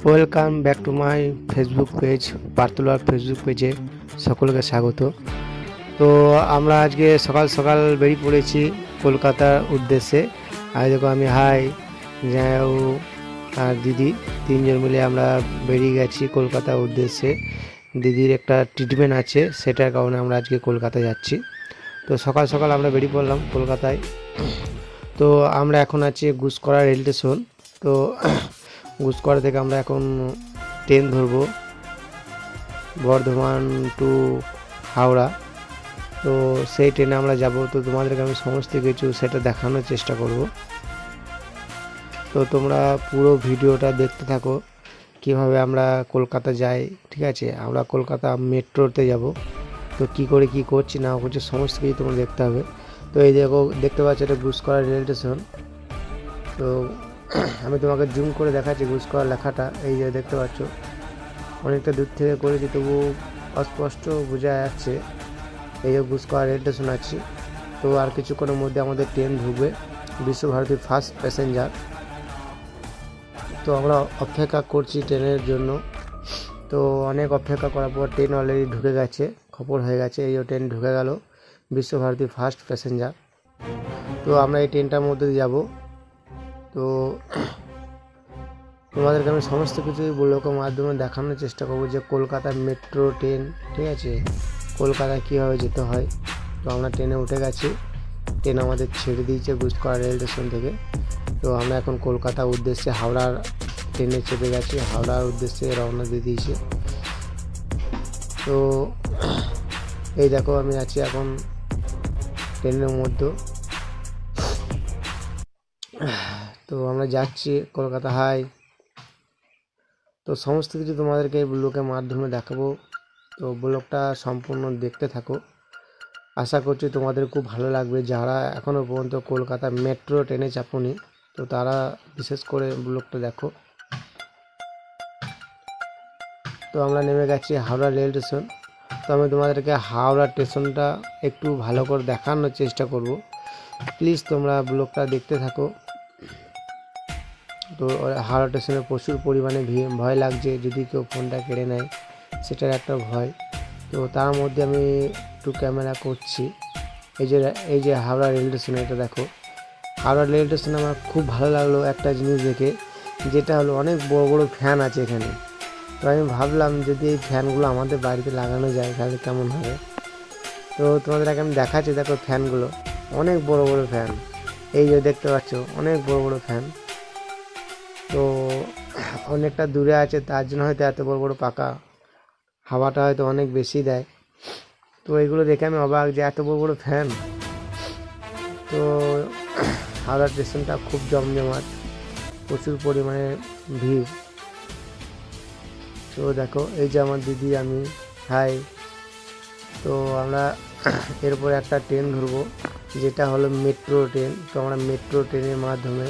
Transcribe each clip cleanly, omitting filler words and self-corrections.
Welcome back to my Facebook page পার্থলার Facebook পেজে সকলকে স্বাগত। তো আমরা আজকে সকাল সকাল বেরিয়ে পড়েছি কলকাতার উদ্দেশ্যে। আর দেখো আমি জায়াও আর দিদি তিনজন মিলে আমরা বেরিয়ে গেছি কলকাতার উদ্দেশ্যে। দিদির একটা ট্রিটমেন্ট আছে, সেটার কারণে আমরা আজকে কলকাতা যাচ্ছি। তো সকাল সকাল আমরা বেরিয়ে পড়লাম কলকাতায়। তো আমরা এখন আছি গুসকরা রেল স্টেশন। তো গুসকরা থেকে আমরা এখন ট্রেন ধরবো বর্ধমান টু হাওড়া। তো সেই ট্রেনে আমরা যাব। তো তোমাদেরকে আমি সমস্ত কিছু সেটা দেখানোর চেষ্টা করব। তো তোমরা পুরো ভিডিওটা দেখতে থাকো কিভাবে আমরা কলকাতা যাই। ঠিক আছে, আমরা কলকাতা মেট্রোতে যাব। তো কি করে কি করছি না করছি সমস্ত কিছু তোমরা দেখতে হবে। তো এই দেখতে পাচ্ছ এটা গুসকরা রেল স্টেশন। তো আমি তোমাকে জুম করে দেখাচ্ছি গুসকরা লেখাটা। এই যে দেখতে পাচ্ছ, অনেকটা দূর থেকে করেছি তবু অস্পষ্ট বোঝা যাচ্ছে। এই যে গুসকরা রেল স্টেশন আছি। তো আর কিছুক্ষণের মধ্যে আমাদের ট্রেন ঢুকবে, বিশ্বভারতীর ফার্স্ট প্যাসেঞ্জার। তো আমরা অপেক্ষা করছি ট্রেনের জন্য। তো অনেক অপেক্ষা করার পর ট্রেন অলরেডি ঢুকে গেছে, খবর হয়ে গেছে। এই যে ট্রেন ঢুকে গেল, বিশ্বভারতীর ফার্স্ট প্যাসেঞ্জার। তো আমরা এই ট্রেনটার মধ্যে যাব। তো তোমাদেরকে আমি সমস্ত কিছুই ব্লগের মাধ্যমে দেখানোর চেষ্টা করবো যে কলকাতার মেট্রো ট্রেন, ঠিক আছে, কলকাতায় কীভাবে যেতে হয়। তো আমরা ট্রেনে উঠে গেছি, ট্রেন আমাদের ছেড়ে দিয়েছে গুসকরা রেল স্টেশন থেকে। তো আমরা এখন কলকাতার উদ্দেশ্যে হাওড়ার ট্রেনে চেপে গেছি, হাওড়ার উদ্দেশ্যে রওনা দিয়ে দিয়েছে। তো এই দেখো আমি আছি এখন ট্রেনের মধ্যে। তো আমরা যাচ্ছি কলকাতা হাই। তো সমস্ত কিছু তোমাদেরকে এই ব্লগের মাধ্যমে দেখাবো। তো ব্লগটা সম্পূর্ণ দেখতে থাকো, আশা করছি তোমাদের খুব ভালো লাগবে। যারা এখনও পর্যন্ত কলকাতা মেট্রো ট্রেনে চাপনি, তো তারা বিশেষ করে ব্লগটা দেখো। তো আমরা নেমে গেছি হাওড়া রেল স্টেশন। তো আমি তোমাদেরকে হাওড়া স্টেশনটা একটু ভালো করে দেখানোর চেষ্টা করব। প্লিজ তোমরা ব্লগটা দেখতে থাকো। তো হাওড়া স্টেশনে প্রচুর পরিমাণে ভয় লাগছে, যদি কেউ ফোনটা কেড়ে নেয় সেটার একটা ভয়। তো তার মধ্যে আমি একটু ক্যামেরা করছি। এই যে হাওড়া রেল স্টেশন, এটা দেখো। হাওড়া রেল স্টেশনে আমার খুব ভালো লাগলো একটা জিনিস দেখে, যেটা হলো অনেক বড় বড় ফ্যান আছে এখানে। তো আমি ভাবলাম যদি এই ফ্যানগুলো আমাদের বাড়িতে লাগানো যায় তাহলে কেমন হবে। তো তোমাদের আগে আমি দেখাচ্ছি, দেখো ফ্যানগুলো অনেক বড় বড় ফ্যান। এই যে দেখতে পাচ্ছ অনেক বড় বড় ফ্যান। তো অনেকটা দূরে আছে, তার জন্য হয়তো এত বড় বড় পাকা, হাওয়াটা হয়তো অনেক বেশি দেয়। তো এইগুলো দেখে আমি অবাক যে এত বড় বড় ফ্যান। তো হাওড়া স্টেশনটা খুব জমজমাট, প্রচুর পরিমাণে ভিড়। তো দেখো এই যে আমার দিদি, আমি হাই। তো আমরা এরপরে একটা ট্রেন ধরবো, যেটা হলো মেট্রো ট্রেন। তো আমরা মেট্রো ট্রেনের মাধ্যমে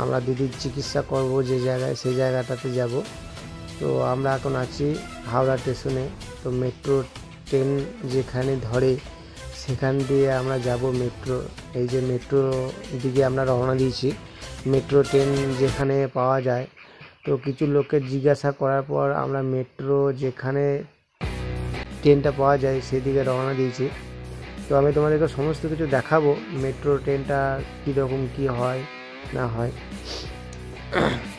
আমরা দিদির চিকিৎসা করব যে জায়গায়, সেই জায়গাটাতে যাব। তো আমরা এখন আছি হাওড়া স্টেশনে। তো মেট্রো ট্রেন যেখানে ধরে সেখান দিয়ে আমরা যাব মেট্রো। এই যে মেট্রো দিকে আমরা রওনা দিয়েছি। মেট্রো ট্রেন যেখানে পাওয়া যায়, তো কিছু লোককে জিজ্ঞাসা করার পর আমরা মেট্রো যেখানে ট্রেনটা পাওয়া যায় সেদিকে রওনা দিয়েছি। তো আমি তোমাদেরকে সমস্ত কিছু দেখাবো, মেট্রো ট্রেনটা কীরকম কী হয় না হয়।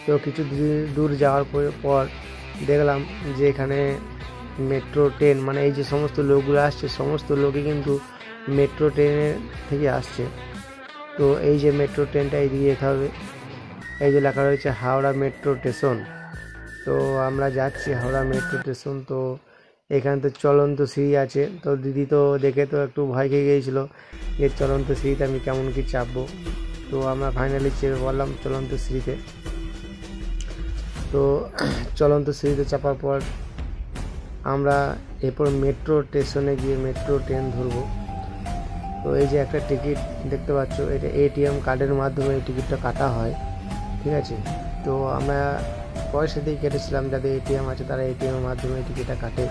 তো কিছু দূর যাওয়ার পর দেখলাম যে এখানে মেট্রো ট্রেন, মানে এই যে সমস্ত লোকগুলো আসছে, সমস্ত লোকই কিন্তু মেট্রো ট্রেনের থেকে আসছে। তো এই যে মেট্রো ট্রেনটা এইদিকে যেতে হবে। এই যে লেখা রয়েছে হাওড়া মেট্রো স্টেশন। তো আমরা যাচ্ছি হাওড়া মেট্রো স্টেশন। তো এখানে তো চলন্ত সিঁড়ি আছে। তো দিদি তো দেখে তো একটু ভয় খেয়ে গিয়েছিলো যে চলন্ত সিঁড়িতে আমি কেমন কি চাপবো। তো আমরা ফাইনালি চেপে পড়লাম চলন্ত সিঁড়িতে। তো চলন্ত সিঁড়িতে চাপার পর আমরা এরপর মেট্রো স্টেশনে গিয়ে মেট্রো ট্রেন ধরবো। তো এই যে একটা টিকিট দেখতে পাচ্ছ, এটা এটিএম কার্ডের মাধ্যমে এই টিকিটটা কাটা হয়, ঠিক আছে। তো আমরা পয়সা দিয়ে কেটেছিলাম, যাদের এটিএম আছে তারা এটিএমের মাধ্যমে টিকিটটা কাটে।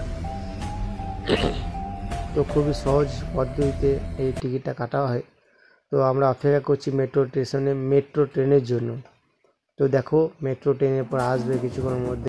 তো খুবই সহজ পদ্ধতিতে এই টিকিটটা কাটা হয়। তো আমরা অপেক্ষা করছি মেট্রো স্টেশনে মেট্রো ট্রেনের জন্য। তো দেখো মেট্রো ট্রেনের পর আসবে কিছুক্ষণের মধ্যে।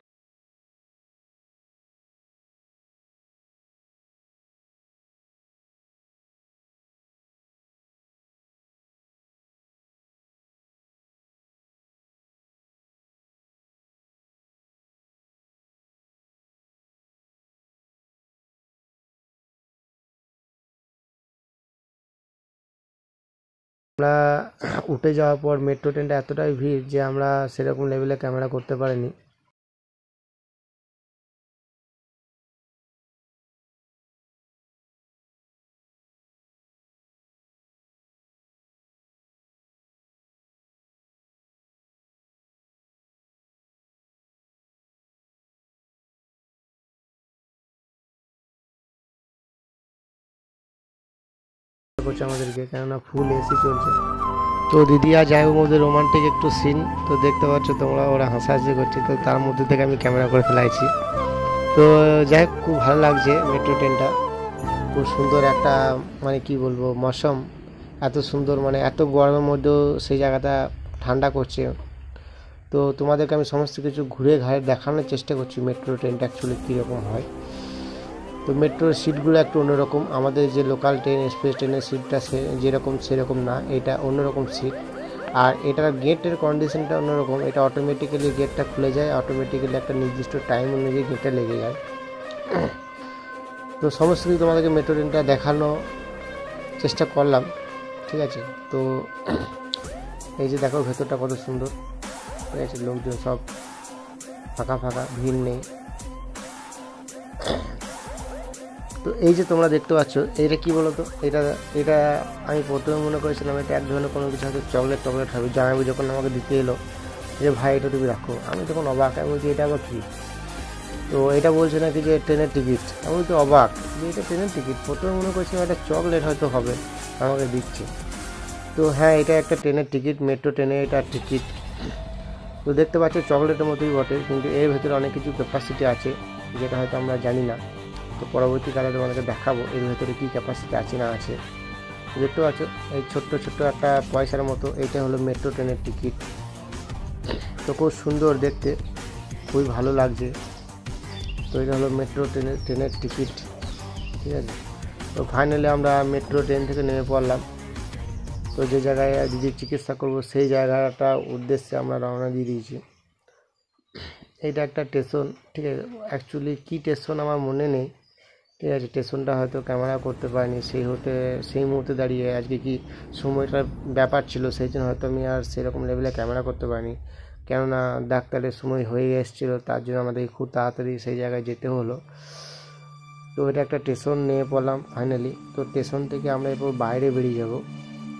আমরা উঠে যাওয়ার পর মেট্রো ট্রেনটা এতটাই ভিড় যে আমরা সেরকম লেভেলে ক্যামেরা করতে পারিনি। করছে আমাদেরকে, কেননা ফুল এসি চলছে। তো দিদি আর যাই হোক ওদের রোমান্টিক একটু সিন তো দেখতে পাচ্ছ তোমরা, ওরা হাসাহাসি করছে, তো তার মধ্যে থেকে আমি ক্যামেরা করে ফেলাইছি। তো যাই হোক খুব ভালো লাগছে মেট্রো ট্রেনটা, খুব সুন্দর একটা মানে কি বলবো মৌসুম, এত সুন্দর মানে এত গরমের মধ্যেও সেই জায়গাটা ঠান্ডা করছে। তো তোমাদেরকে আমি সমস্ত কিছু ঘুরে ঘাড়ে দেখানোর চেষ্টা করছি মেট্রো ট্রেনটা অ্যাকচুয়ালি কীরকম হয়। তো মেট্রোর সিটগুলো একটু অন্যরকম, আমাদের যে লোকাল ট্রেন এক্সপ্রেস ট্রেনের সিটটা যেরকম সেরকম না, এটা অন্যরকম সিট। আর এটার গেটের কন্ডিশনটা অন্যরকম, এটা অটোমেটিক্যালি গেটটা খুলে যায়, অটোমেটিক্যালি একটা নির্দিষ্ট টাইম অনুযায়ী গেটটা লেগে যায়। তো সমস্ত কিছু তোমাদেরকে মেট্রো ট্রেনটা দেখানো চেষ্টা করলাম, ঠিক আছে। তো এই যে দেখো ভেতরটা কত সুন্দর, ঠিক আছে, লোকজন সব ফাঁকা ফাঁকা, ভিড় নেই। তো এই যে তোমরা দেখতে পাচ্ছ এটা কি বলো তো, এটা এটা আমি প্রথমে মনে করেছিলাম এটা এক ধরনের কোনো কিছু হয়তো চকলেট হবে। জামাইবু যখন আমাকে দিতে এলো যে ভাই এটা তুমি রাখো, আমি তখন অবাক, আমি বলছি এটা আবার কী। তো এটা বলছে নাকি যে ট্রেনের টিকিট, আমি তো অবাক যে এটা ট্রেনের টিকিট, প্রথমে মনে করছিলাম এটা চকলেট হয়তো হবে আমাকে দিচ্ছে। তো হ্যাঁ এটা একটা ট্রেনের টিকিট, মেট্রো ট্রেনে এটা টিকিট। তো দেখতে পাচ্ছ চকলেটের মতোই বটে, কিন্তু এর ভেতরে অনেক কিছু ক্যাপাসিটি আছে যেটা হয়তো আমরা জানি না। তো পরবর্তীকালে তোমাদেরকে দেখাবো এর ভেতরে কী ক্যাপাসিটি আছে না আছে। দেখতে পাচ্ছ এই ছোট্ট ছোট্ট একটা পয়সার মতো, এইটা হলো মেট্রো ট্রেনের টিকিট। তো খুব সুন্দর দেখতে, খুবই ভালো লাগছে। তো এটা হলো মেট্রো ট্রেনের টিকিট, ঠিক আছে। তো ফাইনালি আমরা মেট্রো ট্রেন থেকে নেমে পড়লাম। তো যে জায়গায় দিদির চিকিৎসা করব সেই জায়গাটা উদ্দেশ্যে আমরা রওনা দিয়ে দিয়েছি। এইটা একটা স্টেশন, ঠিক আছে, অ্যাকচুয়ালি কী স্টেশন আমার মনে নেই, ঠিক আছে। স্টেশনটা হয়তো ক্যামেরা করতে পারিনি সেই মুহূর্তে দাঁড়িয়ে, আজকে কি সময়টার ব্যাপার ছিল সেই জন্য হয়তো আমি আর সেরকম লেভেলে ক্যামেরা করতে পারিনি, কেননা ডাক্তারের সময় হয়ে এসেছিলো, তার জন্য আমাদের খুব তাড়াতাড়ি সেই জায়গায় যেতে হলো। তো এটা একটা স্টেশন নিয়ে পড়লাম ফাইনালি। তো স্টেশন থেকে আমরা এরপর বাইরে বেরিয়ে যাব।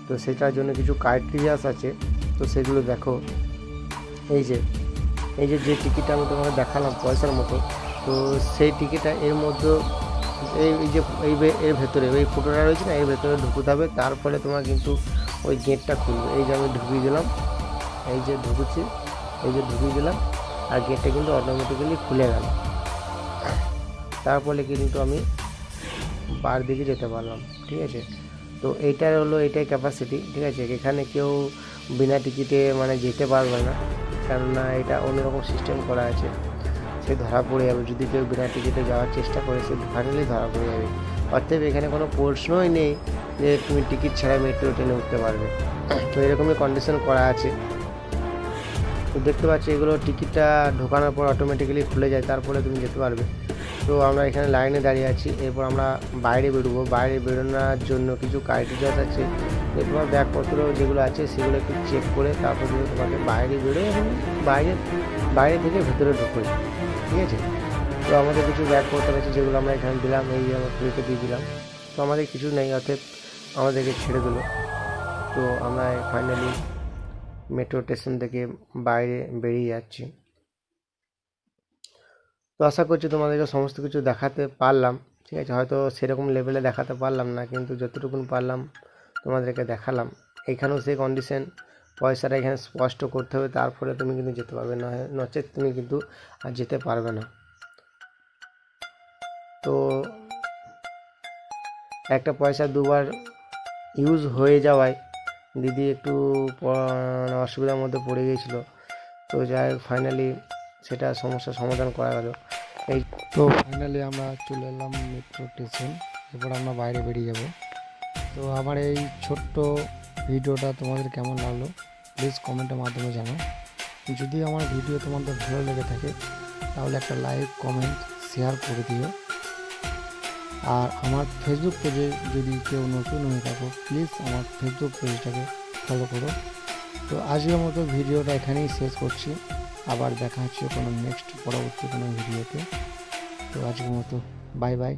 তো সেটার জন্য কিছু ক্রাইটেরিয়াস আছে, তো সেগুলো দেখো। এই যে যে টিকিটটা আমি তোমাকে দেখালাম পয়সার মতো, তো সেই টিকিটটা এর মধ্যে এর ভেতরে ওই ফটোটা রয়েছে না, এর ভেতরে ঢুকতে হবে, তারপরে তোমার কিন্তু ওই গেটটা খুলবে। এই যে আমি ঢুকিয়ে দিলাম, এই যে ঢুকিয়ে দিলাম, আর গেটটা কিন্তু অটোমেটিক্যালি খুলে গেল। তারপরে কিন্তু আমি বার দিকে যেতে পারলাম, ঠিক আছে। তো এইটাই ক্যাপাসিটি, ঠিক আছে। এখানে কেউ বিনা টিকিটে মানে যেতে পারবে না, কেননা এটা অন্যরকম সিস্টেম করা আছে। সে ধরা পড়ে যাবে, যদি কেউ বিনা টিকিটে যাওয়ার চেষ্টা করে সে ফাইনালি ধরা পড়ে যাবে। অতএব এখানে কোনো প্রশ্নই নেই যে তুমি টিকিট ছাড়া মেট্রো ট্রেনে উঠতে পারবে। তো এরকমই কন্ডিশন করা আছে। তো দেখতে পাচ্ছি এগুলো টিকিটটা ঢোকানোর পর অটোমেটিক্যালি খুলে যায়, তারপরে তুমি যেতে পারবে। তো আমরা এখানে লাইনে দাঁড়িয়ে আছি, এরপর আমরা বাইরে বেরোবো। বাইরে বেরোনোর জন্য কিছু ক্রাইটেরিয়া আছে, এরপর ব্যাগপত্র যেগুলো আছে সেগুলো একটু চেক করে তারপর তোমাকে বাইরে বেরোয় এবং বাইরে থেকে ভেতরে ঢোকোই, ঠিক আছে। তো আমাদের কিছু ব্যাগপত্র আছে যেগুলো আমরা এখানে দিলাম, এই আমার ট্রেতে দিয়ে দিলাম। তো আমাদের কিছু নেই, অর্থাৎ আমাদেরকে ছেড়ে দিল। তো আমরা ফাইনালি মেট্রো স্টেশন থেকে বাইরে বেরিয়ে যাচ্ছি। তো আশা করছি তোমাদেরকে সমস্ত কিছু দেখাতে পারলাম, ঠিক আছে। হয়তো সেরকম লেভেলে দেখাতে পারলাম না, কিন্তু যতটুকু পারলাম তোমাদেরকে দেখালাম। এখানেও সেই কন্ডিশন, পয়সাটা এখানে স্পষ্ট করতে হবে, তারপরে তুমি কিন্তু যেতে পারবে, নচেত তুমি কিন্তু আর যেতে পারবে না। তো একটা পয়সা দুবার ইউজ হয়ে যাওয়ায় দিদি একটু অসুবিধার মধ্যে পড়ে গিয়েছিলো। তো যাই হোক ফাইনালি সেটা সমস্যার সমাধান করা গেল। এই তো ফাইনালি আমরা চলে এলাম মেট্রো স্টেশন। এরপর আমরা বাইরে বেরিয়ে যাব। তো আমার এই ছোট্ট ভিডিওটা তোমাদের কেমন লাগলো প্লিজ কমেন্টের মাধ্যমে জানাও। যদি আমার ভিডিও তোমাদের ভালো লেগে থাকে তাহলে একটা লাইক, কমেন্ট, শেয়ার করে দিও। আর আমার ফেসবুক পেজে যদি কেউ নতুন হয়ে থাকো প্লিজ আমার ফেসবুক পেজটাকে ফলো করো। তো আজকের মতো ভিডিওটা এখানেই শেষ করছি। আবার দেখা হচ্ছে কোনো নেক্সট পরবর্তী কোনো ভিডিওতে। তো আজকের মতো বাই বাই।